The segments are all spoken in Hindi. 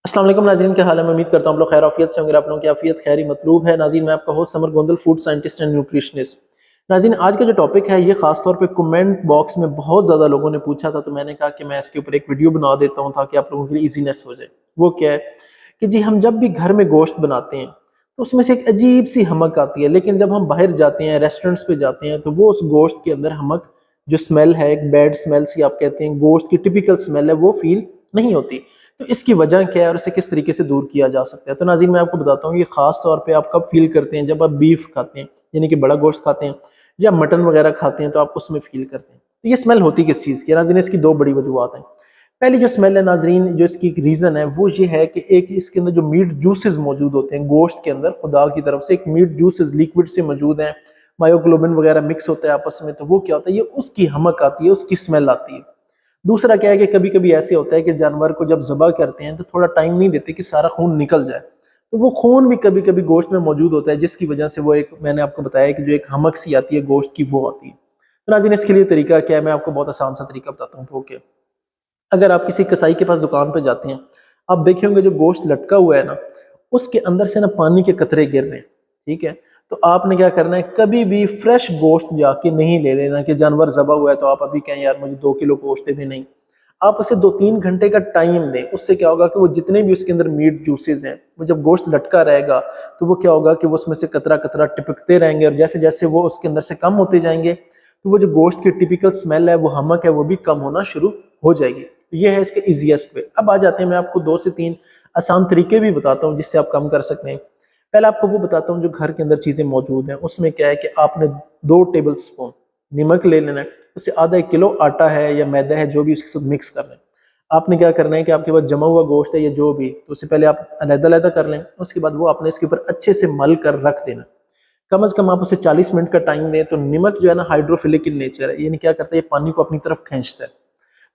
अस्सलाम वालेकुम नाज़रीन, क्या हाल है। मैं उम्मीद करता हूँ आप लोग खैर आफियत से होंगे। आप लोगों की आफियत खैर ही मतलूब है। नाज़रीन, मैं आपका host summer Gondal, food scientist and nutritionist. नाज़रीन, आज का जो टॉपिक है ये खास तौर पे कमेंट बॉक्स में बहुत ज़्यादा लोगों ने पूछा था, तो मैंने कहा कि मैं इसके ऊपर एक वीडियो बना देता हूँ ताकि आप लोगों के लिए ईजीनेस हो जाए। वो क्या है कि जी, हम जब भी घर में गोश्त बनाते हैं तो उसमें से एक अजीब सी हमक आती है, लेकिन जब हम बाहर जाते हैं, रेस्टोरेंट्स पे जाते हैं, तो वो उस गोश्त के अंदर हमक, जो स्मेल है, एक बैड स्मेल सी आप कहते हैं, गोश्त की टिपिकल स्मेल है, वो फील नहीं होती। तो इसकी वजह क्या है और इसे किस तरीके से दूर किया जा सकता है। तो नाज़रीन, मैं आपको बताता हूँ, ये खास तौर पे आप कब फील करते हैं, जब आप बीफ खाते हैं, यानी कि बड़ा गोश्त खाते हैं, या मटन वगैरह खाते हैं, तो आप उसमें फील करते हैं। तो ये स्मेल होती किस चीज़ की है नाज़रीन? इसकी दो बड़ी वजूहत हैं। पहली जो स्मेल है नाज़रीन, जो इसकी एक रीज़न है, वो ये है कि एक इसके अंदर जो मीट जूसेस मौजूद होते हैं गोश्त के अंदर, खुदा की तरफ से एक मीट जूसेस लिक्विड से मौजूद हैं, मायोग्लोबिन वगैरह मिक्स होता है आपस में, तो वो क्या होता है, ये उसकी हमक आती है, उसकी स्मेल आती है। दूसरा क्या है कि कभी कभी ऐसे होता है कि जानवर को जब ज़बह करते हैं तो थोड़ा टाइम नहीं देते कि सारा खून निकल जाए, तो वो खून भी कभी कभी गोश्त में मौजूद होता है, जिसकी वजह से वो एक, मैंने आपको बताया कि जो एक हमक सी आती है गोश्त की, वो आती है। तो नाज़रीन, इसके लिए तरीका क्या है, मैं आपको बहुत आसान सा तरीका बताता हूँ। ओके, अगर आप किसी कसाई के पास दुकान पे जाते हैं, आप देखे होंगे जो गोश्त लटका हुआ है ना, उसके अंदर से ना पानी के कतरे गिर रहे हैं। ठीक है, तो आपने क्या करना है, कभी भी फ्रेश गोश्त जाके नहीं ले लेना कि जानवर ज़बह हुआ है तो आप अभी कहें यार मुझे 2 किलो गोश्त दे दें, नहीं। आप उसे 2-3 घंटे का टाइम दें। उससे क्या होगा कि वो जितने भी उसके अंदर मीट जूसेस हैं, वो जब गोश्त लटका रहेगा तो वो क्या होगा कि वो उसमें से कतरा कतरा टिपकते रहेंगे, और जैसे जैसे वो उसके अंदर से कम होते जाएंगे, तो वो जो गोश्त की टिपिकल स्मेल है, वो हमक है, वो भी कम होना शुरू हो जाएगी। तो ये है इसके इजीएस्ट वे। अब आ जाते हैं, मैं आपको 2 से 3 आसान तरीके भी बताता हूँ जिससे आप कम कर सकते हैं। पहले आपको वो बताता हूँ जो घर के अंदर चीज़ें मौजूद हैं, उसमें क्या है कि आपने 2 टेबल स्पून नमक ले लेना है। उससे आधा 1 किलो आटा है या मैदा है, जो भी उसके साथ मिक्स करना है। आपने क्या करना है कि आपके पास जमा हुआ गोश्त है या जो भी, तो उससे पहले आप अलग-अलग कर लें। उसके बाद वो आपने इसके ऊपर अच्छे से मल कर रख देना। कम से कम आप उसे 40 मिनट का टाइम दें। तो नमक जो है ना, हाइड्रोफिलिक इन नेचर है, यानी क्या करता है, ये पानी को अपनी तरफ खींचता है।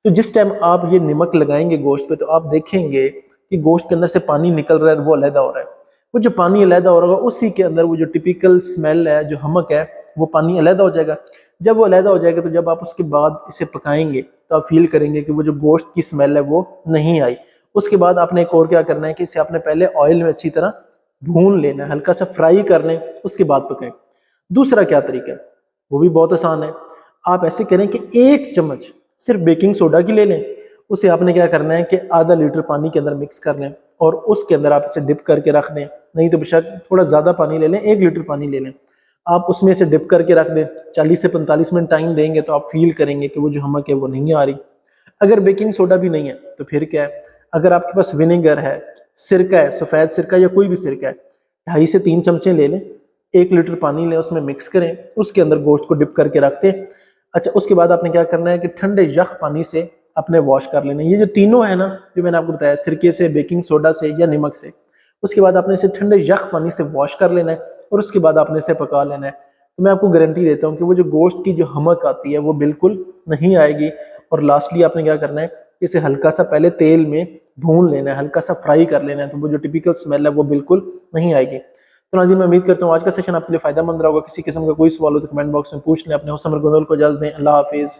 तो जिस टाइम आप ये नमक लगाएंगे गोश्त पे, तो आप देखेंगे कि गोश्त के अंदर से पानी निकल रहा है, वो अलहदा हो रहा है। वो जो पानी अलहदा हो रहा होगा, उसी के अंदर वो जो टिपिकल स्मेल है, जो हमक है, वो पानी अलहदा हो जाएगा। जब वो अलहदा हो जाएगा, तो जब आप उसके बाद इसे पकाएंगे, तो आप फील करेंगे कि वो जो गोश्त की स्मेल है वो नहीं आई। उसके बाद आपने एक और क्या करना है कि इसे आपने पहले ऑयल में अच्छी तरह भून लेना है, हल्का सा फ्राई कर लें, उसके बाद पकाएं। दूसरा क्या तरीका है, वो भी बहुत आसान है। आप ऐसे करें कि 1 चम्मच सिर्फ बेकिंग सोडा की ले लें। उसे आपने क्या करना है कि आधा लीटर पानी के अंदर मिक्स कर लें, और उसके अंदर आप इसे डिप करके रख दें। नहीं तो बेशक थोड़ा ज़्यादा पानी ले लें, 1 लीटर पानी ले लें, आप उसमें से डिप करके रख दें। 40 से 45 मिनट टाइम देंगे तो आप फील करेंगे कि वो जो हमक है वो नहीं आ रही। अगर बेकिंग सोडा भी नहीं है तो फिर क्या है, अगर आपके पास विनेगर है, सिरका है, सफ़ेद सिरका या कोई भी सिरका है, 2.5 से 3 चमचे ले लें। 1 लीटर पानी लें, उसमें मिक्स करें, उसके अंदर गोश्त को डिप करके रख दें। अच्छा, उसके बाद आपने क्या करना है कि ठंडे यख पानी से अपने वॉश कर लेना। ये जो तीनों है ना, जो मैंने आपको बताया, सिरके से, बेकिंग सोडा से या नमक से, उसके बाद आपने इसे ठंडे यख पानी से वॉश कर लेना है, और उसके बाद आपने इसे पका लेना है। तो मैं आपको गारंटी देता हूँ कि वो जो गोश्त की जो हमक आती है वो बिल्कुल नहीं आएगी। और लास्टली आपने क्या करना है, इसे हल्का सा पहले तेल में भून लेना है, हल्का सा फ्राई कर लेना है, तो वो जो टिपिकल स्मेल है वो बिल्कुल नहीं आएगी। तो नाज़रीन, मैं उम्मीद करता हूँ आज का सेशन आपके लिए फायदेमंद रहा होगा। किसी किस्म का कोई सवाल हो तो कमेंट बॉक्स में पूछ लें। अपने समर गोंदल को इजाज़त दें। अल्लाह हाफिज़।